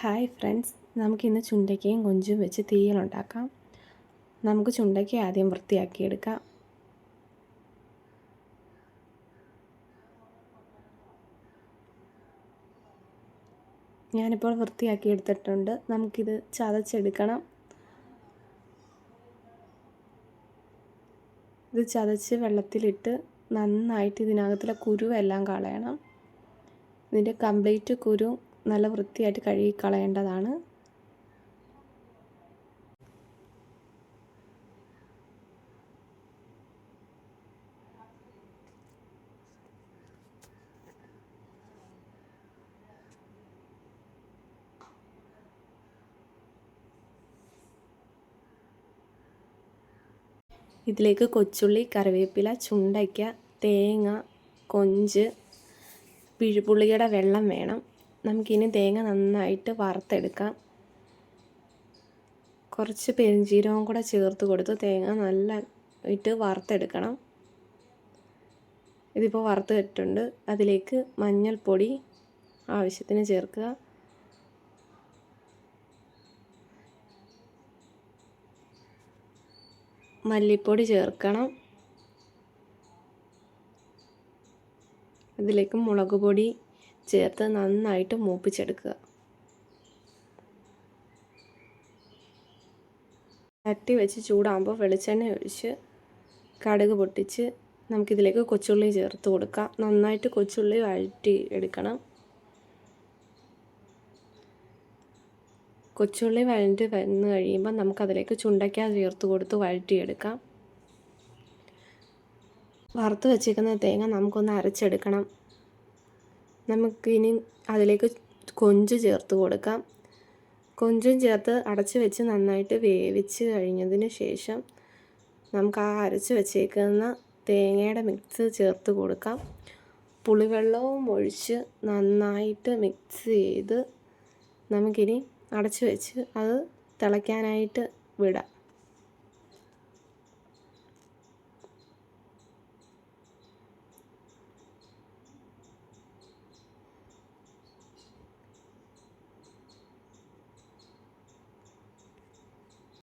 Hi friends, നമുക്കിന്ന് ചുണ്ടയ്ക്കയും കൊഞ്ചും വെച്ച് തീയലുണ്ടാക്കാം. നമുക്ക് ചുണ്ടയ്ക്ക ആദ്യം വൃത്തിയാക്കിയെടുക്കാം. ഞാനിപ്പോൾ വൃത്തിയാക്കിയെടുത്തിട്ടുണ്ട്. നമുക്കിത് ചതച്ചെടുക്കണം. ഇത് ചതച്ച് വെള്ളത്തിലിട്ട് നന്നായിട്ട് ഇതിനകത്തുള്ള കുരുവെല്ലാം കളയണം. ഇതിൻ്റെ കംപ്ലീറ്റ് കുരു നല്ല വൃത്തിയായിട്ട് കഴുകി കളയേണ്ടതാണ്. ഇതിലേക്ക് കൊച്ചുള്ളി, കറിവേപ്പില, ചുണ്ടയ്ക്ക, തേങ്ങ, കൊഞ്ച്, പിഴുപുള്ളിയുടെ വെള്ളം വേണം. നമുക്കിനി തേങ്ങ നന്നായിട്ട് വറുത്തെടുക്കാം. കുറച്ച് പെരുംജീരകം കൂടെ ചേർത്ത് കൊടുത്ത് തേങ്ങ നല്ലതായിട്ട് വറുത്തെടുക്കണം. ഇതിപ്പോൾ വറുത്ത് ഇട്ടിട്ടുണ്ട്. അതിലേക്ക് മഞ്ഞൾപ്പൊടി ആവശ്യത്തിന് ചേർക്കുക. മല്ലിപ്പൊടി ചേർക്കണം. ഇതിലേക്ക് മുളക് പൊടി ചേർത്ത് നന്നായിട്ട് മൂപ്പിച്ചെടുക്കുക. ചട്ടി വെച്ച് ചൂടാകുമ്പോൾ വെളിച്ചെണ്ണ ഒഴിച്ച് കടുക് പൊട്ടിച്ച് നമുക്കിതിലേക്ക് കൊച്ചുള്ളി ചേർത്ത് കൊടുക്കാം. നന്നായിട്ട് കൊച്ചുള്ളി വഴറ്റി എടുക്കണം. കൊച്ചുള്ളി വഴറ്റി വന്ന് കഴിയുമ്പോൾ നമുക്കതിലേക്ക് ചുണ്ടയ്ക്ക ചേർത്ത് കൊടുത്ത് വഴറ്റിയെടുക്കാം. വറുത്ത് വെച്ചിരിക്കുന്ന തേങ്ങ നമുക്കൊന്ന് അരച്ചെടുക്കണം. നമുക്കിനി അതിലേക്ക് കൊഞ്ച് ചേർത്ത് കൊടുക്കാം. കൊഞ്ചും ചേർത്ത് അടച്ച് വെച്ച് നന്നായിട്ട് വേവിച്ച് കഴിഞ്ഞതിന് ശേഷം നമുക്ക് ആ അരച്ച് വെച്ചേക്കുന്ന തേങ്ങയുടെ മിക്സ് ചേർത്ത് കൊടുക്കാം. പുളിവെള്ളവും ഒഴിച്ച് നന്നായിട്ട് മിക്സ് ചെയ്ത് നമുക്കിനി അടച്ച് വെച്ച് അത് തിളയ്ക്കാനായിട്ട് വിടാം.